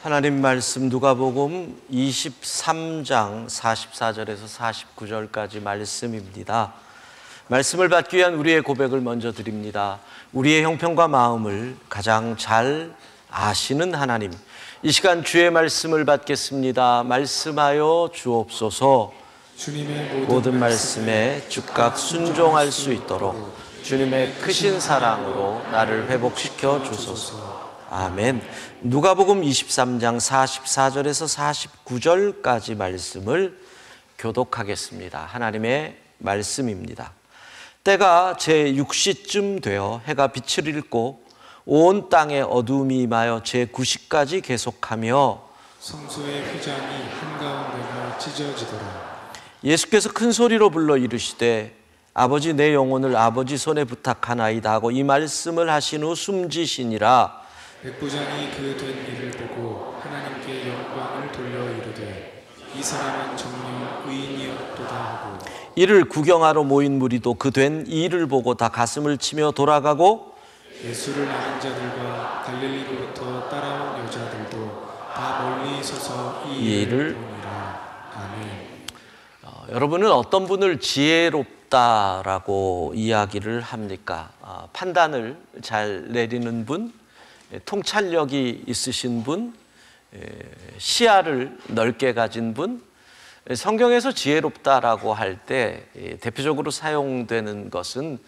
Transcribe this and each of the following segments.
하나님 말씀 누가복음 23장 44절에서 49절까지 말씀입니다. 말씀을 받기 위한 우리의 고백을 먼저 드립니다. 우리의 형편과 마음을 가장 잘 아시는 하나님, 이 시간 주의 말씀을 받겠습니다. 말씀하여 주옵소서. 주님의 모든 말씀에 즉각 순종할 수 있도록 주님의 크신 사랑으로 나를 회복시켜 주소서. 아멘. 누가복음 23장 44절에서 49절까지 말씀을 교독하겠습니다. 하나님의 말씀입니다. 때가 제6시쯤 되어 해가 빛을 잃고 온 땅에 어두움이 임하여 제9시까지 계속하며 성소의 휘장이 한가운데가 찢어지더라. 예수께서 큰 소리로 불러 이르시되 아버지, 내 영혼을 아버지 손에 부탁하나이다 하고 이 말씀을 하신 후 숨지시니라. 백부장이 그 된 일을 보고 하나님께 영광을 돌려 이르되 이 사람은 정녕 의인이었도다 하고, 이를 구경하러 모인 무리도 그 된 일을 보고 다 가슴을 치며 돌아가고 예수를 아는 자들과 갈릴리로부터 따라온 여자들도 다 멀리 서서 이 일을 보니라. 아멘. 여러분은 어떤 분을 지혜롭다라고 이야기를 합니까? 판단을 잘 내리는 분, 통찰력이 있으신 분, 시야를 넓게 가진 분. 성경에서 지혜롭다라고 할 때 대표적으로 사용되는 것은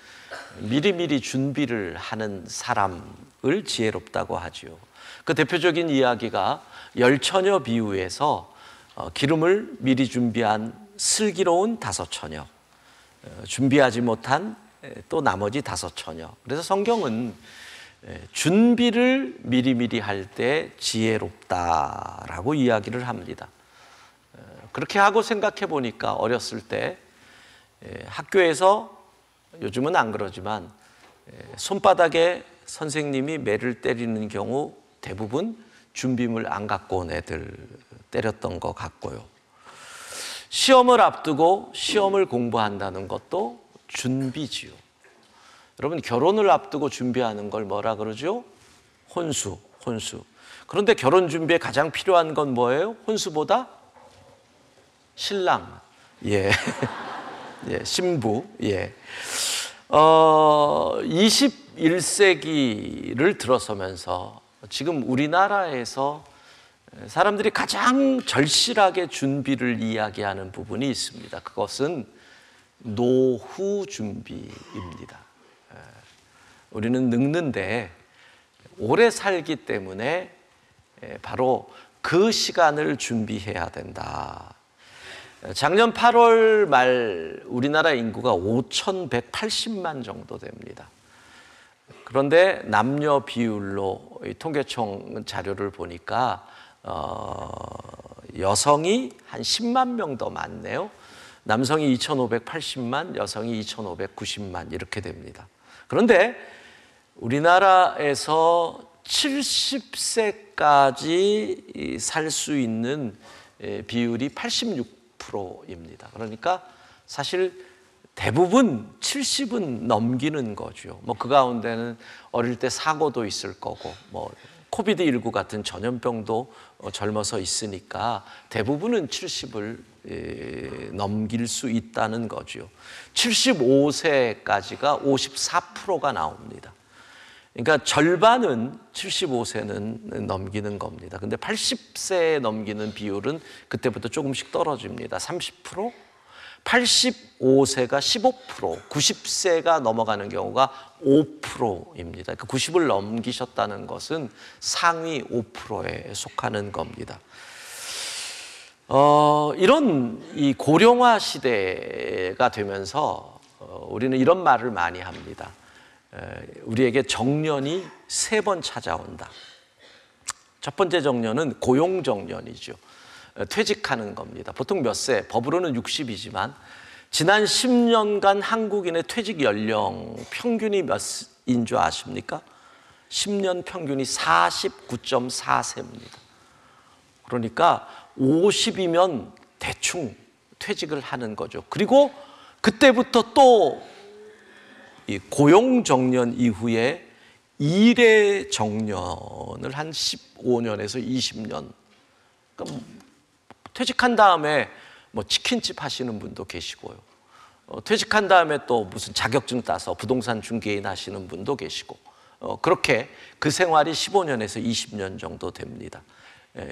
미리미리 준비를 하는 사람을 지혜롭다고 하죠. 그 대표적인 이야기가 열처녀 비유에서 기름을 미리 준비한 슬기로운 5처녀, 준비하지 못한 또 나머지 5처녀. 그래서 성경은 준비를 미리미리 할 때 지혜롭다라고 이야기를 합니다. 그렇게 하고 생각해 보니까 어렸을 때 학교에서, 요즘은 안 그러지만 손바닥에 선생님이 매를 때리는 경우 대부분 준비물 안 갖고 온 애들 때렸던 것 같고요. 시험을 앞두고 시험을 공부한다는 것도 준비지요. 여러분, 결혼을 앞두고 준비하는 걸 뭐라 그러죠? 혼수. 그런데 결혼 준비에 가장 필요한 건 뭐예요? 혼수보다? 신랑. 예. 신부. 21세기를 들어서면서 지금 우리나라에서 사람들이 가장 절실하게 준비를 이야기하는 부분이 있습니다. 그것은 노후 준비입니다. 우리는 늙는데 오래 살기 때문에 바로 그 시간을 준비해야 된다. 작년 8월 말 우리나라 인구가 5,180만 정도 됩니다. 그런데 남녀 비율로 통계청 자료를 보니까 여성이 한 10만 명 더 많네요. 남성이 2,580만, 여성이 2,590만 이렇게 됩니다. 그런데 우리나라에서 70세까지 살 수 있는 비율이 86%입니다. 그러니까 사실 대부분 70은 넘기는 거죠. 그 가운데는 어릴 때 사고도 있을 거고, 코비드19 같은 전염병도 젊어서 있으니까 대부분은 70을 넘길 수 있다는 거죠. 75세까지가 54%가 나옵니다. 그러니까 절반은 75세는 넘기는 겁니다. 근데 80세 넘기는 비율은 그때부터 조금씩 떨어집니다. 30%, 85세가 15%, 90세가 넘어가는 경우가 5%입니다. 그러니까 90을 넘기셨다는 것은 상위 5%에 속하는 겁니다. 이런 이 고령화 시대가 되면서 우리는 이런 말을 많이 합니다. 우리에게 정년이 3번 찾아온다. 첫 번째 정년은 고용정년이죠. 퇴직하는 겁니다. 보통 몇 세? 법으로는 60이지만 지난 10년간 한국인의 퇴직 연령 평균이 몇인 줄 아십니까? 10년 평균이 49.4세입니다. 그러니까 50이면 대충 퇴직을 하는 거죠. 그리고 그때부터 또 이 고용정년 이후에 일의 정년을 한 15년에서 20년, 그러니까 퇴직한 다음에 뭐 치킨집 하시는 분도 계시고요. 퇴직한 다음에 또 무슨 자격증 따서 부동산 중개인 하시는 분도 계시고, 그렇게 그 생활이 15년에서 20년 정도 됩니다.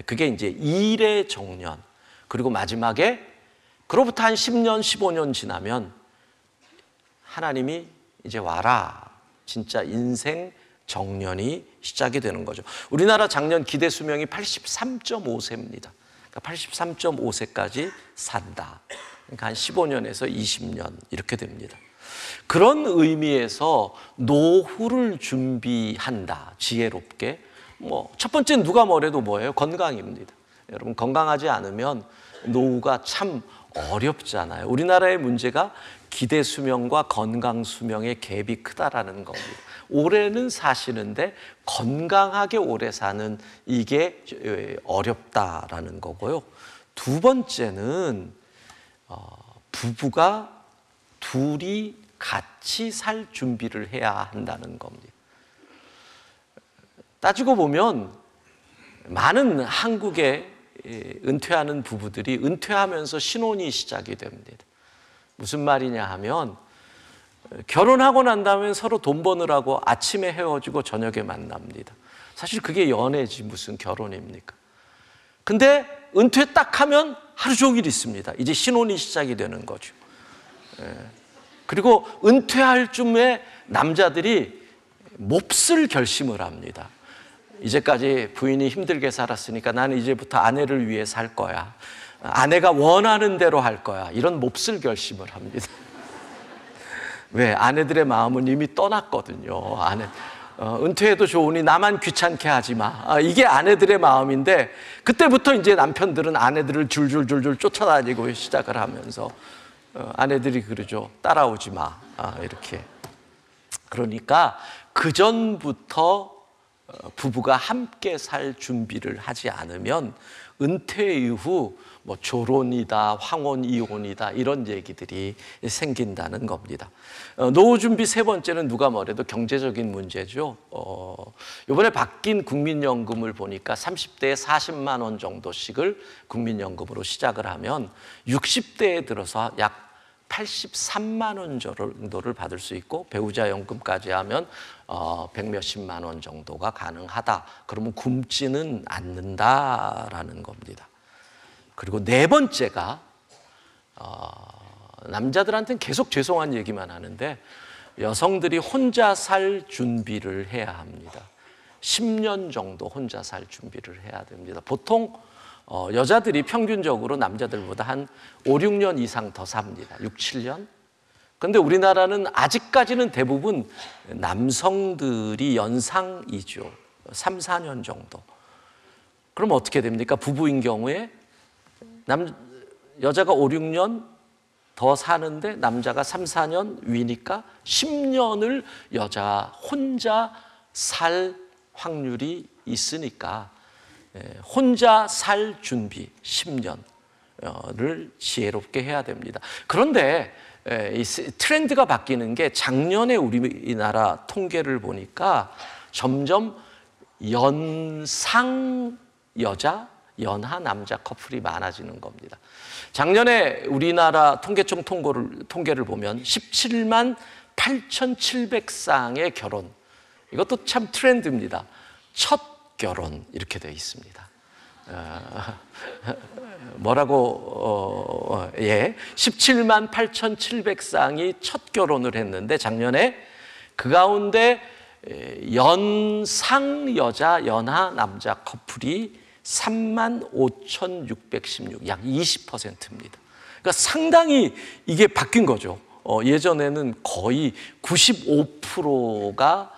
그게 이제 일의 정년. 그리고 마지막에 그로부터 한 10년, 15년 지나면 하나님이 이제 와라. 진짜 인생 정년이 시작이 되는 거죠. 우리나라 작년 기대 수명이 83.5세입니다. 그러니까 83.5세까지 산다. 그러니까 한 15년에서 20년 이렇게 됩니다. 그런 의미에서 노후를 준비한다. 지혜롭게. 첫 번째는 누가 뭐래도 뭐예요? 건강입니다. 여러분, 건강하지 않으면 노후가 참 어렵잖아요. 우리나라의 문제가 기대 수명과 건강 수명의 갭이 크다라는 겁니다. 올해는 사시는데 건강하게 오래 사는 이게 어렵다라는 거고요. 두 번째는 부부가 둘이 같이 살 준비를 해야 한다는 겁니다. 따지고 보면 많은 한국의 은퇴하는 부부들이 은퇴하면서 신혼이 시작이 됩니다. 무슨 말이냐 하면 결혼하고 난 다음에 서로 돈 버느라고 아침에 헤어지고 저녁에 만납니다. 사실 그게 연애지 무슨 결혼입니까? 근데 은퇴 딱 하면 하루 종일 있습니다. 이제 신혼이 시작이 되는 거죠. 그리고 은퇴할 쯤에 남자들이 몹쓸 결심을 합니다. 이제까지 부인이 힘들게 살았으니까 나는 이제부터 아내를 위해 살 거야. 아내가 원하는 대로 할 거야. 이런 몹쓸 결심을 합니다. 왜? 아내들의 마음은 이미 떠났거든요. 은퇴해도 좋으니 나만 귀찮게 하지 마. 이게 아내들의 마음인데, 그때부터 이제 남편들은 아내들을 줄줄줄줄 쫓아다니고 시작을 하면서 아내들이 그러죠. 따라오지 마. 이렇게. 그러니까 그 전부터 부부가 함께 살 준비를 하지 않으면 은퇴 이후 뭐 조론이다, 황혼 이혼이다 이런 얘기들이 생긴다는 겁니다. 노후 준비 세 번째는 누가 뭐래도 경제적인 문제죠. 이번에 바뀐 국민연금을 보니까 30대에 40만 원 정도씩을 국민연금으로 시작을 하면 60대에 들어서 약 83만 원 정도를 받을 수 있고, 배우자 연금까지 하면 100몇십만 원 정도가 가능하다. 그러면 굶지는 않는다라는 겁니다. 그리고 네 번째가 남자들한테는 계속 죄송한 얘기만 하는데 여성들이 혼자 살 준비를 해야 합니다. 10년 정도 혼자 살 준비를 해야 됩니다. 보통 여자들이 평균적으로 남자들보다 한 5, 6년 이상 더 삽니다. 6, 7년. 그런데 우리나라는 아직까지는 대부분 남성들이 연상이죠. 3, 4년 정도. 그럼 어떻게 됩니까? 부부인 경우에 여자가 5, 6년 더 사는데 남자가 3, 4년 위니까 10년을 여자 혼자 살 확률이 있으니까 혼자 살 준비 10년을 지혜롭게 해야 됩니다. 그런데 이 트렌드가 바뀌는 게 작년에 우리나라 통계를 보니까 점점 연상 여자, 연하 남자 커플이 많아지는 겁니다. 작년에 우리나라 통계청 통계를 보면 17만 8,700쌍의 결혼, 이것도 참 트렌드입니다. 첫 결혼 이렇게 되어 있습니다. 뭐라고 17만 8,700쌍이 첫 결혼을 했는데 작년에 그 가운데 연상 여자, 연하 남자 커플이 3만 5,616, 약 20%입니다. 그러니까 상당히 이게 바뀐 거죠. 예전에는 거의 95%가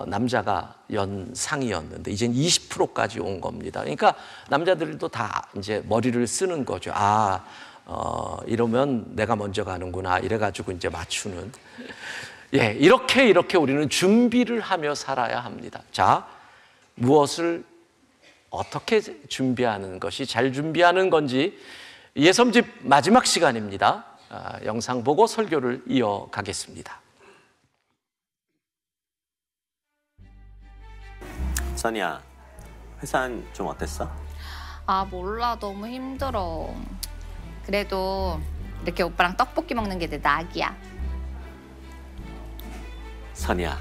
남자가 연상이었는데 이젠 20%까지 온 겁니다. 그러니까 남자들도 다 이제 머리를 쓰는 거죠. 이러면 내가 먼저 가는구나. 이래가지고 이제 맞추는. 이렇게 우리는 준비를 하며 살아야 합니다. 자, 무엇을 어떻게 준비하는 것이 잘 준비하는 건지 예섬집 마지막 시간입니다. 영상 보고 설교를 이어가겠습니다. 써니야, 회사는 좀 어땠어? 아, 몰라. 너무 힘들어. 그래도 이렇게 오빠랑 떡볶이 먹는 게 내 낙이야. 선이야,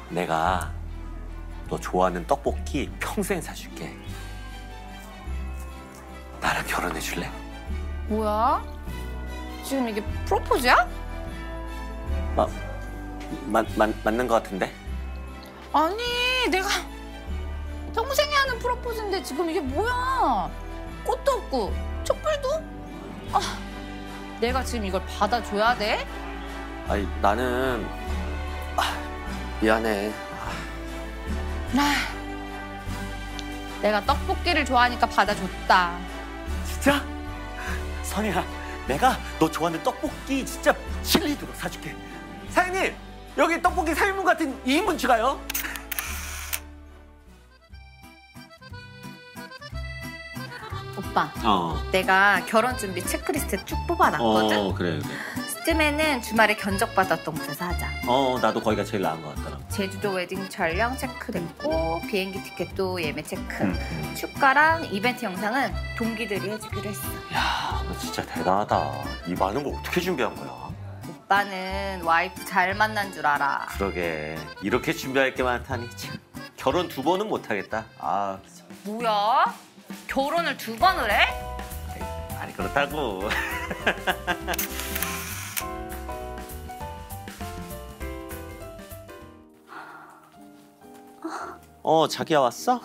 내가 너 좋아하는 떡볶이 평생 사줄게. 나랑 결혼해 줄래? 뭐야? 지금 이게 프로포즈야? 맞는 것 같은데? 아니, 내가 평생에 하는 프로포즈인데 지금 이게 뭐야? 꽃도 없고 촛불도? 아, 내가 지금 이걸 받아줘야 돼? 아니, 나는 미안해. 내가 떡볶이를 좋아하니까 받아줬다. 진짜? 선이야, 내가 너 좋아하는 떡볶이 진짜 칠리도록 사줄게. 사장님, 여기 떡볶이 3인분 같은 2인분 추가요. 오빠, 내가 결혼 준비 체크리스트 쭉 뽑아놨거든? 그래. 시쯤에는 주말에 견적받았던 곳에서 하자. 나도 거기가 제일 나은 것 같더라. 제주도 웨딩 촬영 체크됐고 비행기 티켓도 예매 체크. 축가랑 이벤트 영상은 동기들이 해주기로 했어. 야, 너 진짜 대단하다. 이 많은 거 어떻게 준비한 거야? 오빠는 와이프 잘 만난 줄 알아. 그러게, 이렇게 준비할 게 많다니 참. 결혼 2번은 못하겠다. 뭐야? 결혼을 2번을 해? 아니 그렇다고. 자기야 왔어?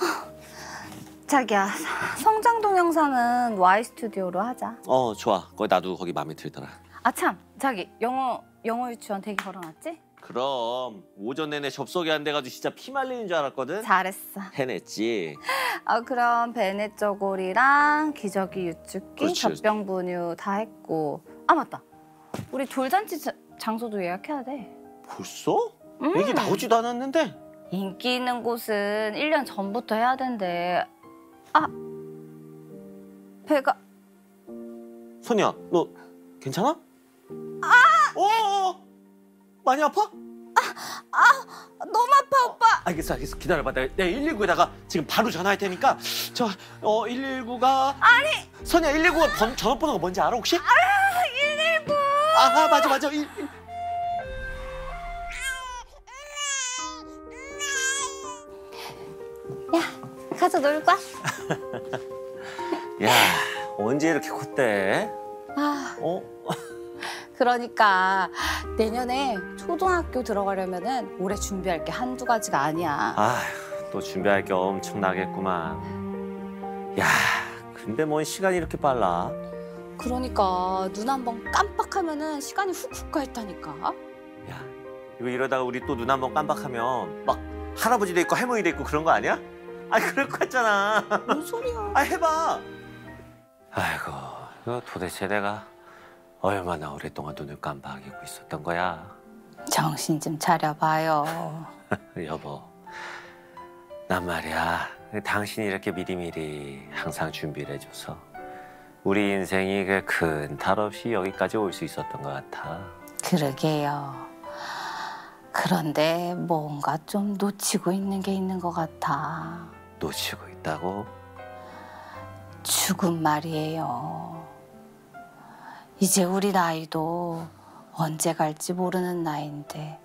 자기야, 성장 동영상은 Y 스튜디오로 하자. 좋아. 나도 거기 마음에 들더라. 아 참, 자기 영어 유치원 되게 걸어놨지? 그럼 오전 내내 접속이 안 돼가지고 진짜 피 말리는 줄 알았거든. 잘했어. 해냈지. 그럼 베네 쪼고리랑 기저귀 유축기, 그렇지. 젖병 분유 다 했고. 아 맞다, 우리 돌잔치 장소도 예약해야 돼. 벌써? 얘기 나오지도 않았는데. 인기 있는 곳은 1년 전부터 해야 된대. 배가... 선이야, 너 괜찮아? 많이 아파? 너무 아파, 오빠. 알겠어. 기다려봐. 내가 119에다가 지금 바로 전화할 테니까 119가... 아니! 선이야, 119가 전화번호가 뭔지 알아, 혹시? 119! 맞아. 야, 가서 놀고 와. 야, 언제 이렇게 컸대? 그러니까 내년에 초등학교 들어가려면은 올해 준비할 게 한두 가지가 아니야. 또 준비할 게 엄청나겠구만. 야, 근데 뭔 시간이 이렇게 빨라? 그러니까 눈 한 번 깜빡하면은 시간이 훅훅 가 있다니까. 야, 이거 이러다가 우리 또 눈 한 번 깜빡하면 막 할아버지도 있고 할머니도 있고 그런 거 아니야? 그럴 것 같잖아. 뭔 소리야? 해봐. 아이고, 이거 도대체 내가 얼마나 오랫동안 눈을 깜빡이고 있었던 거야. 정신 좀 차려봐요. 여보, 난 말이야, 당신이 이렇게 미리미리 항상 준비를 해줘서 우리 인생이 그 큰 탈 없이 여기까지 올 수 있었던 것 같아. 그러게요. 그런데 뭔가 좀 놓치고 있는 게 있는 것 같아. 놓치고 있다고? 죽음 말이에요. 이제 우리 나이도 언제 갈지 모르는 나이인데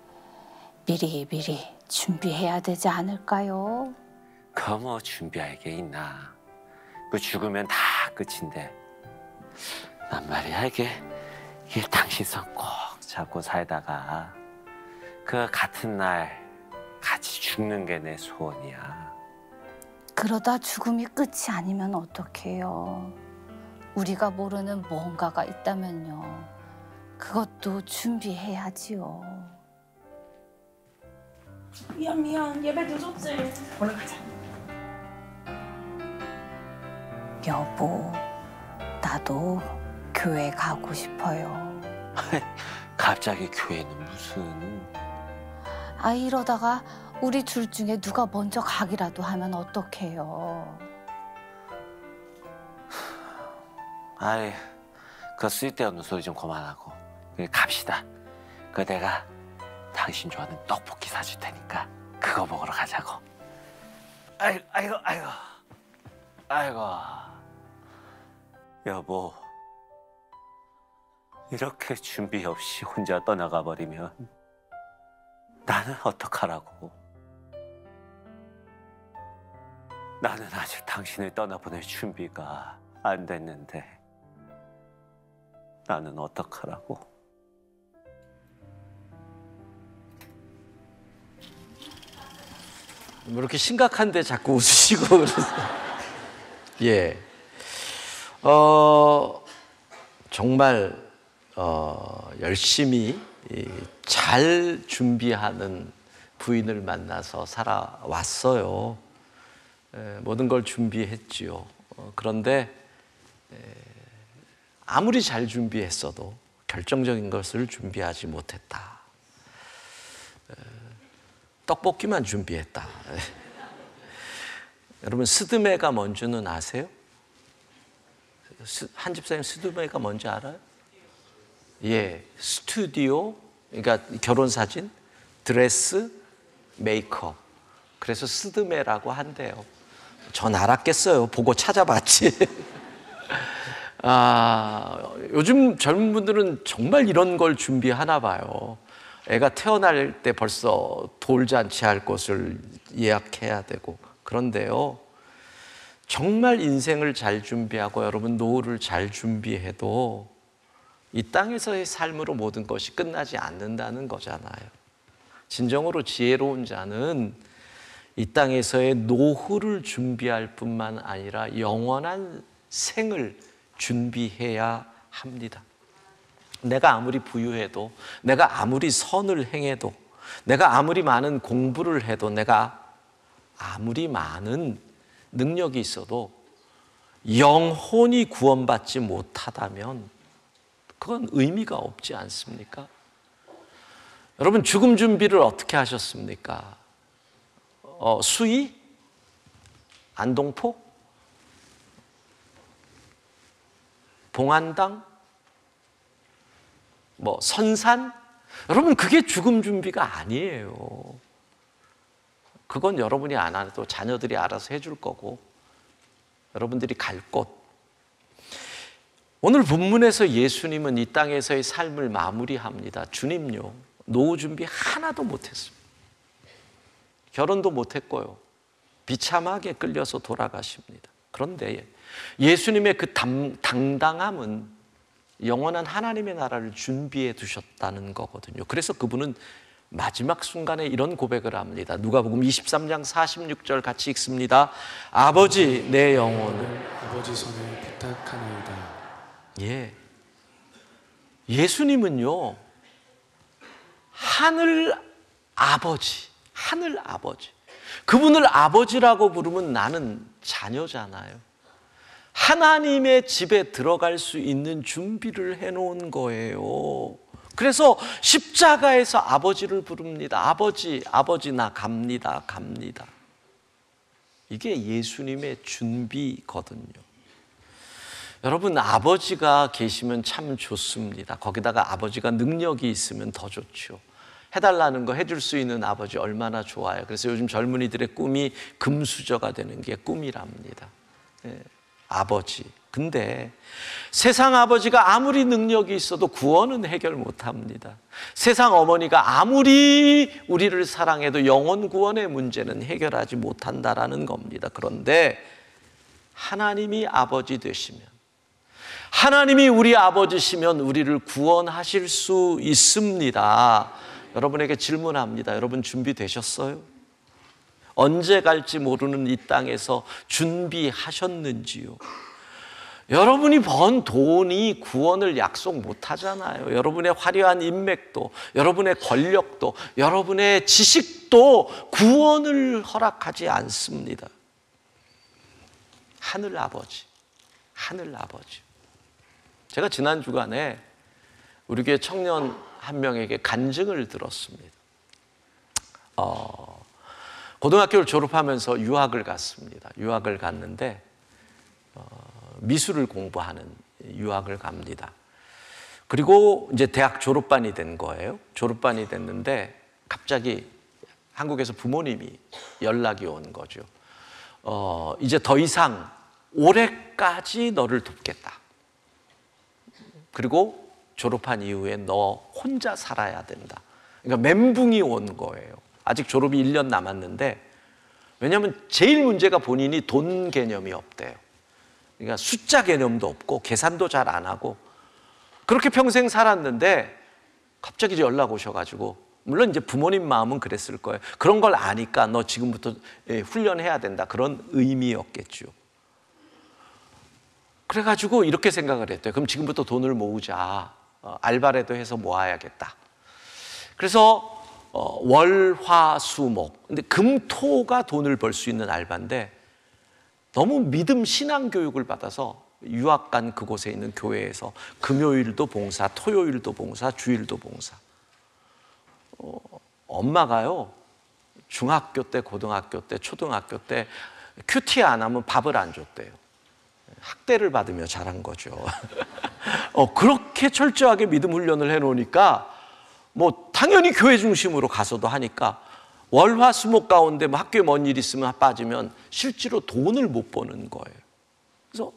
미리 준비해야 되지 않을까요? 뭐 준비할 게 있나. 그 죽으면 다 끝인데. 난 말이야, 이게 당신 손 꼭 잡고 살다가 그 같은 날 같이 죽는 게 내 소원이야. 그러다 죽음이 끝이 아니면 어떡해요? 우리가 모르는 뭔가가 있다면요. 그것도 준비해야지요. 미안. 예배 늦었지. 얼른 가자. 여보, 나도 교회 가고 싶어요. 갑자기 교회는 무슨... 이러다가 우리 둘 중에 누가 먼저 가기라도 하면 어떡해요? 그 쓸데없는 소리 좀 그만하고 갑시다. 내가 당신 좋아하는 떡볶이 사줄 테니까 그거 먹으러 가자고. 아이고. 여보, 이렇게 준비 없이 혼자 떠나가 버리면 나는 어떡하라고? 나는 아직 당신을 떠나보낼 준비가 안 됐는데 나는 어떡하라고? 뭐 이렇게 심각한데 자꾸 웃으시고 그러세요. 예. 정말 열심히 잘 준비하는 부인을 만나서 살아왔어요. 모든 걸 준비했지요. 그런데 아무리 잘 준비했어도 결정적인 것을 준비하지 못했다. 떡볶이만 준비했다. 여러분, 스드메가 뭔지는 아세요? 한 집사님 스드메가 뭔지 알아요? 예, 스튜디오, 그러니까 결혼사진, 드레스, 메이크업. 그래서 스드메라고 한대요. 전 알았겠어요. 보고 찾아봤지. 요즘 젊은 분들은 정말 이런 걸 준비하나 봐요. 애가 태어날 때 벌써 돌잔치 할 곳을 예약해야 되고. 그런데요, 정말 인생을 잘 준비하고 여러분 노후를 잘 준비해도 이 땅에서의 삶으로 모든 것이 끝나지 않는다는 거잖아요. 진정으로 지혜로운 자는 이 땅에서의 노후를 준비할 뿐만 아니라 영원한 생을 준비해야 합니다. 내가 아무리 부유해도, 내가 아무리 선을 행해도, 내가 아무리 많은 공부를 해도, 내가 아무리 많은 능력이 있어도 영혼이 구원받지 못하다면 그건 의미가 없지 않습니까? 여러분, 죽음 준비를 어떻게 하셨습니까? 수의? 안동포? 봉안당? 선산? 여러분, 그게 죽음 준비가 아니에요. 그건 여러분이 안 해도 자녀들이 알아서 해줄 거고, 여러분들이 갈 곳. 오늘 본문에서 예수님은 이 땅에서의 삶을 마무리합니다. 주님요, 노후 준비 하나도 못했습니다. 결혼도 못했고요. 비참하게 끌려서 돌아가십니다. 그런데 예수님의 그 당당함은 영원한 하나님의 나라를 준비해 두셨다는 거거든요. 그래서 그분은 마지막 순간에 이런 고백을 합니다. 누가복음 23장 46절 같이 읽습니다. 아버지, 내 영혼을 아버지 손에 부탁하나이다. 예, 예수님은요, 하늘 아버지, 그분을 아버지라고 부르면 나는 자녀잖아요. 하나님의 집에 들어갈 수 있는 준비를 해놓은 거예요. 그래서 십자가에서 아버지를 부릅니다. 아버지, 아버지, 나 갑니다. 이게 예수님의 준비거든요. 여러분, 아버지가 계시면 참 좋습니다. 거기다가 아버지가 능력이 있으면 더 좋죠. 해달라는 거 해줄 수 있는 아버지 얼마나 좋아요. 그래서 요즘 젊은이들의 꿈이 금수저가 되는 게 꿈이랍니다. 아버지. 근데 세상 아버지가 아무리 능력이 있어도 구원은 해결 못합니다. 세상 어머니가 아무리 우리를 사랑해도 영혼 구원의 문제는 해결하지 못한다라는 겁니다. 그런데 하나님이 아버지 되시면, 하나님이 우리 아버지시면 우리를 구원하실 수 있습니다. 여러분에게 질문합니다. 여러분 준비되셨어요? 언제 갈지 모르는 이 땅에서 준비하셨는지요? 여러분이 번 돈이 구원을 약속 못 하잖아요. 여러분의 화려한 인맥도, 여러분의 권력도, 여러분의 지식도 구원을 허락하지 않습니다. 하늘 아버지. 제가 지난 주간에 우리 교회 청년 한 명에게 간증을 들었습니다. 고등학교를 졸업하면서 유학을 갔습니다. 유학을 갔는데 미술을 공부하는 유학을 갑니다. 그리고 이제 대학 졸업반이 된 거예요. 졸업반이 됐는데 갑자기 한국에서 부모님이 연락이 온 거죠. 이제 더 이상 올해까지 너를 돕겠다. 그리고 졸업한 이후에 너 혼자 살아야 된다. 그러니까 멘붕이 온 거예요. 아직 졸업이 1년 남았는데, 왜냐하면 제일 문제가 본인이 돈 개념이 없대요. 그러니까 숫자 개념도 없고 계산도 잘 안 하고 그렇게 평생 살았는데 갑자기 이제 연락 오셔가지고, 물론 이제 부모님 마음은 그랬을 거예요. 그런 걸 아니까 너 지금부터 훈련해야 된다, 그런 의미였겠죠. 그래가지고 이렇게 생각을 했대요. 그럼 지금부터 돈을 모으자. 알바라도 해서 모아야겠다. 그래서 월, 화, 수, 목. 근데 금, 토가 돈을 벌 수 있는 알바인데, 너무 믿음 신앙 교육을 받아서 유학 간 그곳에 있는 교회에서 금요일도 봉사, 토요일도 봉사, 주일도 봉사. 엄마가요, 중학교 때, 고등학교 때, 초등학교 때 큐티 안 하면 밥을 안 줬대요. 학대를 받으며 자란 거죠. 그렇게 철저하게 믿음 훈련을 해놓으니까 뭐 당연히 교회 중심으로 가서도 하니까 월화수목 가운데 뭐 학교에 뭔 일 있으면 빠지면 실제로 돈을 못 버는 거예요. 그래서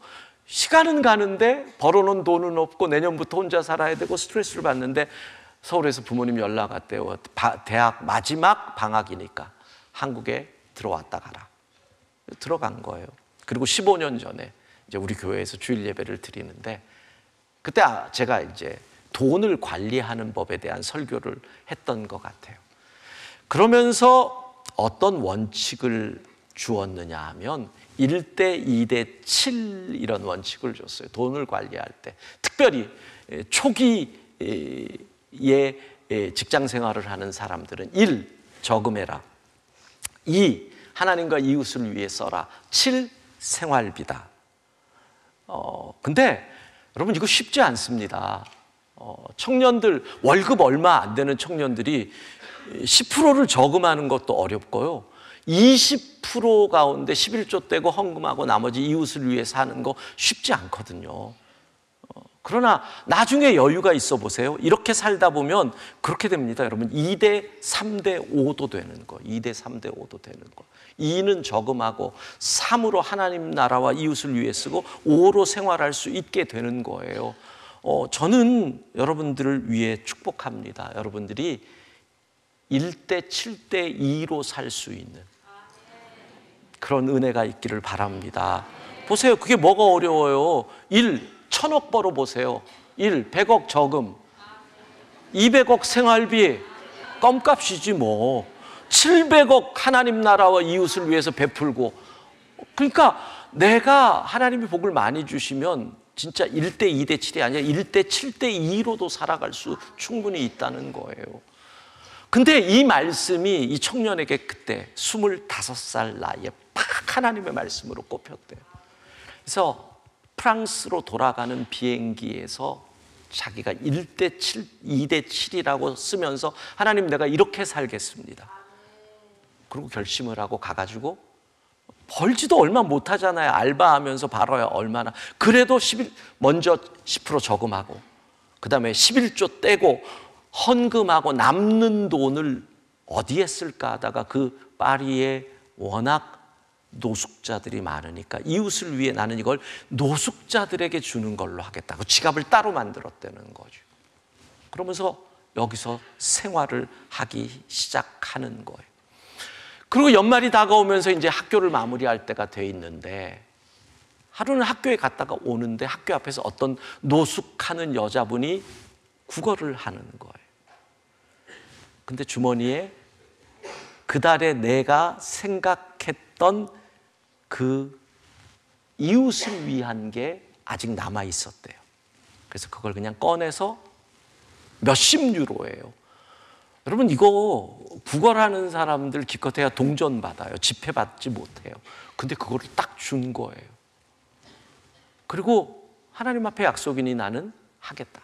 시간은 가는데 벌어놓은 돈은 없고 내년부터 혼자 살아야 되고 스트레스를 받는데, 서울에서 부모님 연락 왔대요. 대학 마지막 방학이니까 한국에 들어왔다 가라. 들어간 거예요. 그리고 15년 전에 이제 우리 교회에서 주일 예배를 드리는데, 그때 제가 이제 돈을 관리하는 법에 대한 설교를 했던 것 같아요. 그러면서 어떤 원칙을 주었느냐 하면 1대 2대 7 이런 원칙을 줬어요. 돈을 관리할 때. 특별히 초기에 직장 생활을 하는 사람들은 1. 저금해라. 2. 하나님과 이웃을 위해 써라. 7. 생활비다. 근데 여러분 이거 쉽지 않습니다. 청년들, 월급 얼마 안 되는 청년들이 10%를 저금하는 것도 어렵고요. 20% 가운데 11조 떼고 헌금하고 나머지 이웃을 위해 사는 거 쉽지 않거든요. 그러나 나중에 여유가 있어 보세요. 이렇게 살다 보면 그렇게 됩니다. 여러분 2대 3대 5도 되는 거. 2대 3대 5도 되는 거. 2는 저금하고 3으로 하나님 나라와 이웃을 위해 쓰고 5로 생활할 수 있게 되는 거예요. 저는 여러분들을 위해 축복합니다. 여러분들이 1대 7대 2로 살 수 있는 그런 은혜가 있기를 바랍니다. 보세요. 그게 뭐가 어려워요. 1. 1000억 벌어보세요. 1. 100억 저금, 200억 생활비, 껌값이지 뭐. 700억 하나님 나라와 이웃을 위해서 베풀고. 그러니까 내가 하나님이 복을 많이 주시면 진짜 1대 2대 7이 아니라 1대 7대 2로도 살아갈 수 충분히 있다는 거예요. 근데 이 말씀이 이 청년에게 그때 25살 나이에 팍 하나님의 말씀으로 꼽혔대요. 그래서 프랑스로 돌아가는 비행기에서 자기가 1대 7, 2대 7이라고 쓰면서 하나님 내가 이렇게 살겠습니다. 그리고 결심을 하고 가가지고 벌지도 얼마 못하잖아요. 알바하면서 벌어야 얼마나. 그래도 먼저 10% 저금하고 그 다음에 11조 떼고 헌금하고 남는 돈을 어디에 쓸까 하다가 그 파리에 워낙 노숙자들이 많으니까 이웃을 위해 나는 이걸 노숙자들에게 주는 걸로 하겠다. 그 지갑을 따로 만들었다는 거죠. 그러면서 여기서 생활을 하기 시작하는 거예요. 그리고 연말이 다가오면서 이제 학교를 마무리할 때가 돼 있는데, 하루는 학교에 갔다가 오는데 학교 앞에서 어떤 노숙하는 여자분이 구걸을 하는 거예요. 근데 주머니에 그달에 내가 생각했던 그 이웃을 위한 게 아직 남아 있었대요. 그래서 그걸 그냥 꺼내서 몇십 유로예요. 여러분 이거 구걸하는 사람들 기껏해야 동전 받아요. 지폐 받지 못해요. 근데 그거를 딱 준 거예요. 그리고 하나님 앞에 약속이니 나는 하겠다.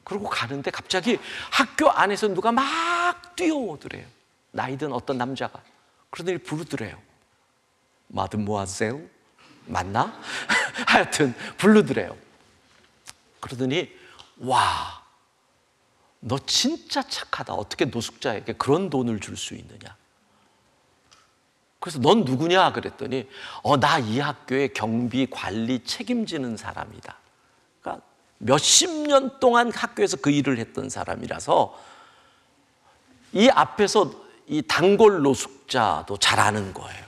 그러고 가는데 갑자기 학교 안에서 누가 막 뛰어오더래요. 나이든 어떤 남자가. 그러더니 부르더래요. 마드모아젤 맞나? 하여튼 부르더래요. 그러더니 와, 너 진짜 착하다. 어떻게 노숙자에게 그런 돈을 줄 수 있느냐? 그래서 넌 누구냐 그랬더니 나 이 학교의 경비 관리 책임지는 사람이다. 그러니까 몇십 년 동안 학교에서 그 일을 했던 사람이라서 이 앞에서 이 단골 노숙자도 잘 아는 거예요.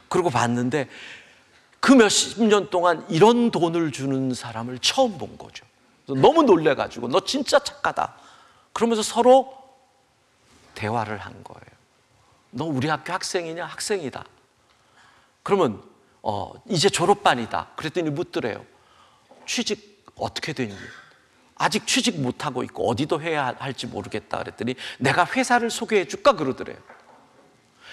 그러고 봤는데 그 몇십 년 동안 이런 돈을 주는 사람을 처음 본 거죠. 너무 놀래가지고 너 진짜 착하다. 그러면서 서로 대화를 한 거예요. 너 우리 학교 학생이냐? 학생이다. 그러면 이제 졸업반이다. 그랬더니 묻더래요. 취직 어떻게 됐니? 아직 취직 못하고 있고 어디도 해야 할지 모르겠다 그랬더니 내가 회사를 소개해 줄까 그러더래요.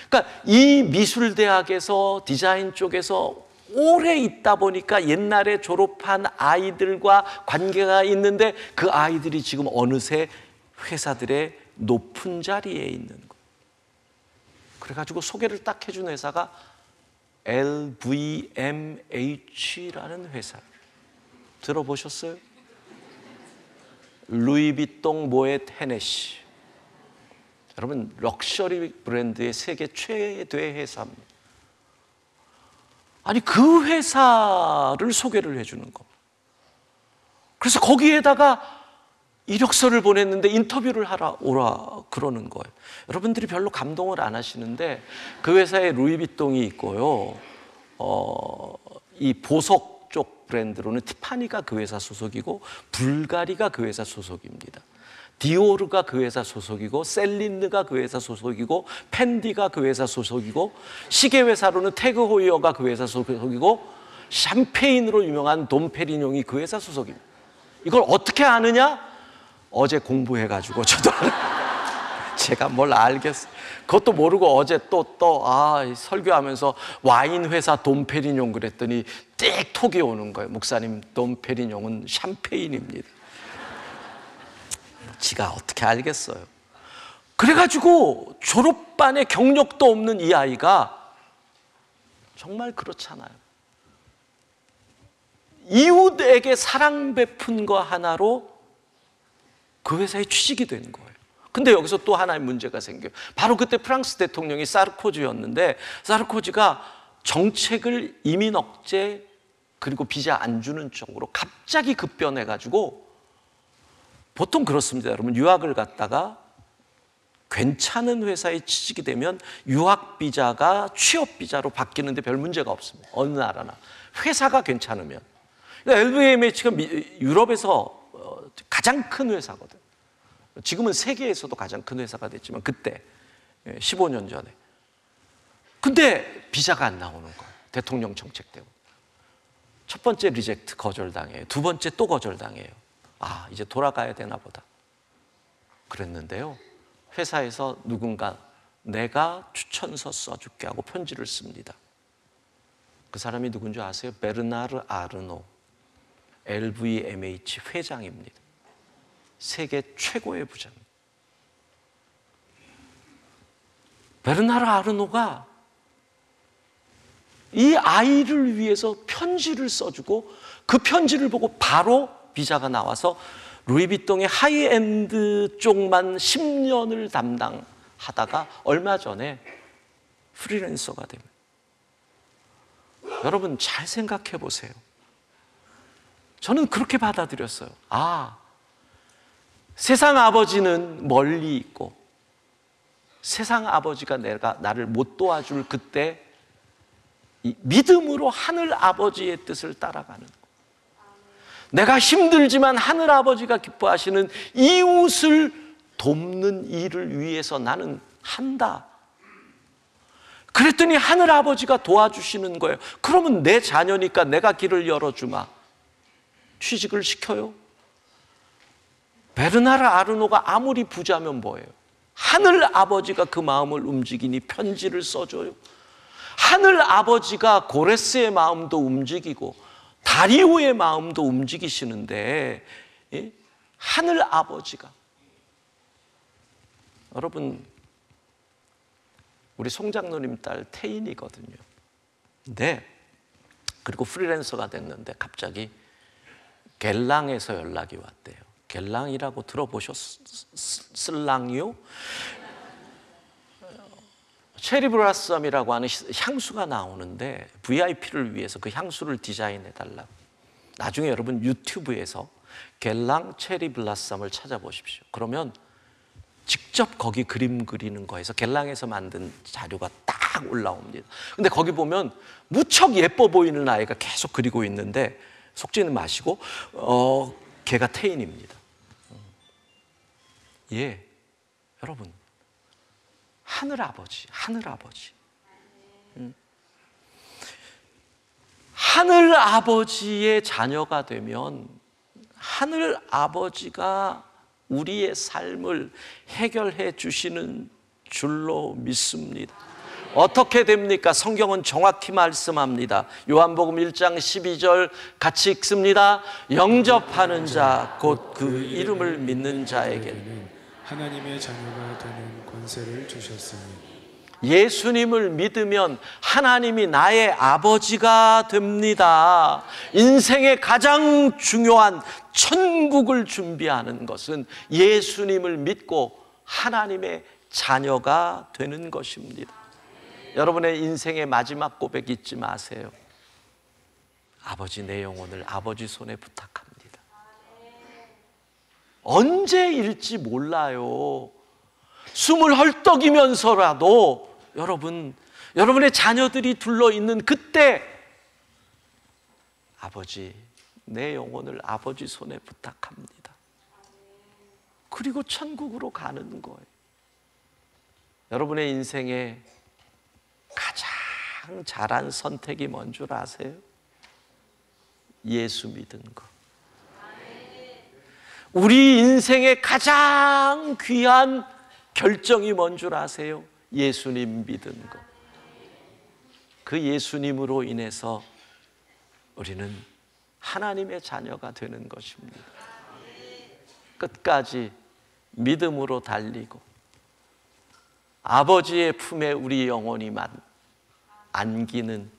그러니까 이 미술대학에서 디자인 쪽에서 오래 있다 보니까 옛날에 졸업한 아이들과 관계가 있는데 그 아이들이 지금 어느새 회사들의 높은 자리에 있는 거예요. 그래가지고 소개를 딱 해준 회사가 LVMH라는 회사. 들어보셨어요? 루이비통, 모엣, 헤네시. 여러분 럭셔리 브랜드의 세계 최대 회사입니다. 아니 그 회사를 소개를 해주는 거. 그래서 거기에다가 이력서를 보냈는데 인터뷰를 하러 오라 그러는 거예요. 여러분들이 별로 감동을 안 하시는데 그 회사에 루이비통이 있고요. 이 보석 쪽 브랜드로는 티파니가 그 회사 소속이고 불가리가 그 회사 소속입니다. 디오르가 그 회사 소속이고 셀린느가 그 회사 소속이고 펜디가 그 회사 소속이고 시계 회사로는 태그 호이어가 그 회사 소속이고 샴페인으로 유명한 돔페리뇽이 그 회사 소속입니다. 이걸 어떻게 아느냐? 어제 공부해가지고 저도 제가 뭘 알겠어요. 그것도 모르고 어제 설교하면서 와인 회사 돔페리뇽 그랬더니 띡 톡이 오는 거예요. 목사님 돔페리뇽은 샴페인입니다. 지가 어떻게 알겠어요. 그래가지고 졸업반에 경력도 없는 이 아이가 정말 그렇잖아요. 이웃에게 사랑 베푼 거 하나로 그 회사에 취직이 된 거예요. 근데 여기서 또 하나의 문제가 생겨요. 바로 그때 프랑스 대통령이 사르코지였는데 사르코지가 정책을 이민 억제 그리고 비자 안 주는 쪽으로 갑자기 급변해가지고 보통 그렇습니다. 여러분 유학을 갔다가 괜찮은 회사에 취직이 되면 유학 비자가 취업 비자로 바뀌는데 별 문제가 없습니다. 어느 나라나 회사가 괜찮으면. LVMH가 유럽에서 가장 큰 회사거든. 지금은 세계에서도 가장 큰 회사가 됐지만 그때 15년 전에. 근데 비자가 안 나오는 거예요. 대통령 정책 때문에. 첫 번째 리젝트 거절당해요. 두 번째 또 거절당해요. 아, 이제 돌아가야 되나 보다. 그랬는데요. 회사에서 누군가 내가 추천서 써줄게 하고 편지를 씁니다. 그 사람이 누군지 아세요? 베르나르 아르노. LVMH 회장입니다. 세계 최고의 부자입니다. 베르나르 아르노가 이 아이를 위해서 편지를 써주고 그 편지를 보고 바로 비자가 나와서 루이비통의 하이엔드 쪽만 10년을 담당하다가 얼마 전에 프리랜서가 됩니다. 여러분 잘 생각해 보세요. 저는 그렇게 받아들였어요. 아, 세상 아버지는 멀리 있고 세상 아버지가 나를 못 도와줄 그때 이 믿음으로 하늘 아버지의 뜻을 따라가는 거. 내가 힘들지만 하늘 아버지가 기뻐하시는 이웃을 돕는 일을 위해서 나는 한다. 그랬더니 하늘 아버지가 도와주시는 거예요. 그러면 내 자녀니까 내가 길을 열어주마. 취직을 시켜요. 베르나르 아르노가 아무리 부자면 뭐예요? 하늘 아버지가 그 마음을 움직이니 편지를 써줘요. 하늘 아버지가 고레스의 마음도 움직이고 다리오의 마음도 움직이시는데 하늘 아버지가 여러분 우리 송장로님 딸 태인이거든요. 네. 그리고 프리랜서가 됐는데 갑자기 겔랑에서 연락이 왔대요. 겔랑이라고 들어보셨을랑요? 체리 블라썸이라고 하는 향수가 나오는데 VIP를 위해서 그 향수를 디자인해 달라고. 나중에 여러분 유튜브에서 겔랑 체리 블라썸을 찾아보십시오. 그러면 직접 거기 그림 그리는 거에서 겔랑에서 만든 자료가 딱 올라옵니다. 근데 거기 보면 무척 예뻐 보이는 아이가 계속 그리고 있는데 속지는 마시고 걔가 태인입니다. 예, 여러분 하늘아버지 하늘아버지의 자녀가 되면 하늘아버지가 우리의 삶을 해결해 주시는 줄로 믿습니다. 어떻게 됩니까? 성경은 정확히 말씀합니다. 요한복음 1장 12절 같이 읽습니다. 영접하는 자 곧 그 이름을 믿는 자에게는 하나님의 자녀가 되는 권세를 주셨으니 예수님을 믿으면 하나님이 나의 아버지가 됩니다. 인생의 가장 중요한 천국을 준비하는 것은 예수님을 믿고 하나님의 자녀가 되는 것입니다. 여러분의 인생의 마지막 고백 잊지 마세요. 아버지, 내 영혼을 아버지 손에 부탁합니다. 언제 일지 몰라요. 숨을 헐떡이면서라도 여러분의 자녀들이 둘러있는 그때 아버지, 내 영혼을 아버지 손에 부탁합니다. 그리고 천국으로 가는 거예요. 여러분의 인생에 가장 잘한 선택이 뭔 줄 아세요? 예수 믿은 거. 우리 인생의 가장 귀한 결정이 뭔 줄 아세요? 예수님 믿은 거. 그 예수님으로 인해서 우리는 하나님의 자녀가 되는 것입니다. 끝까지 믿음으로 달리고 아버지의 품에 우리 영혼이 안기는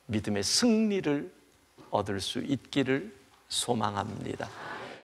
믿음의 승리를 얻을 수 있기를 소망합니다.